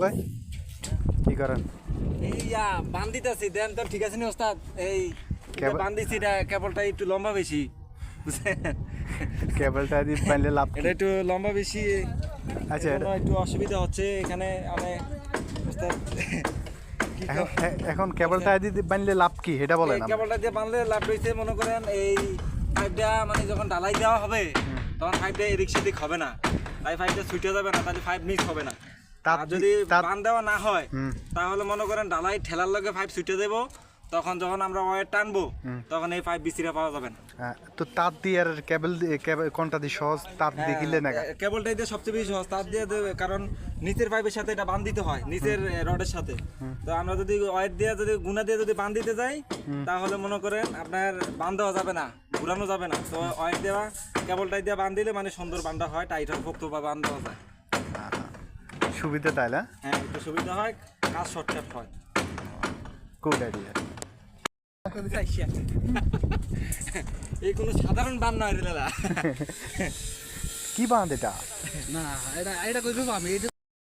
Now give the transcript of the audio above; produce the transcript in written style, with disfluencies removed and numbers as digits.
ভাই কি করেন? এই বান্ধিতেছি দেন তো ঠিক আছে নি ওস্তাদ এই বান্ধিছি এটা কেবলটা একটু লম্বা বেশি বুঝছেন কেবলটা দিয়ে বানলে লাভ কি? এটা একটু লম্বা বেশি আচ্ছা এজন্য একটু অসুবিধা হচ্ছে এখানে আমি ওস্তাদ কি এখন কেবলটা দিয়ে বানলে লাভ কি এটা বলেন আপনি। কেবলটা দিয়ে বানলে লাভ রয়েছে মনে করেন এই পাইপটা মানে যখন ঢালাই দেওয়া হবে তখন পাইপটা এদিক সেদিক হবে না, তাই পাইপটা ছুটে যাবে না, তাহলে পাইপ মিস হবে না। আর যদি বান দেওয়া না হয় তাহলে মনে করেন ঢালাই ঠেলার লগে পাইপ ছুটে দেবো, তখন যখন আমরা ওয়্যার টানবো তখন এই পাইপ বিচিরা পাওয়া যাবে না। তো তার দিয়ে আর কেবল কোনটা দিয়ে সহজ? তার দিয়ে কিনলে না কেবলটাই দিয়ে সবচেয়ে বেশি সহজ, তার দিয়ে দেবে, কারণ নিচের পাইপের সাথে এটা বান দিতে হয় নিচের রডের সাথে। তো আমরা যদি ওয়্যার দিয়ে যদি গুনা দিয়ে যদি বান দিতে যাই তাহলে মনে করেন আপনার বান দেওয়া যাবে না, ঘুরানো যাবে না। তো ওয়্যার দেওয়া কেবলটাই দিয়ে বান দিলে মানে সুন্দর বানটা হয়, টাইট হয়, পোক্ত বা বান দেওয়া যায়। সুবিধা তাইলে? হ্যাঁ একটু সুবিধা হয়, কাজ শর্টকাট হয়। Good idea. এই কোনো সাধারণ বান নয় রে দাদা। কি বাঁধ এটা? না এটা এটা কই আমি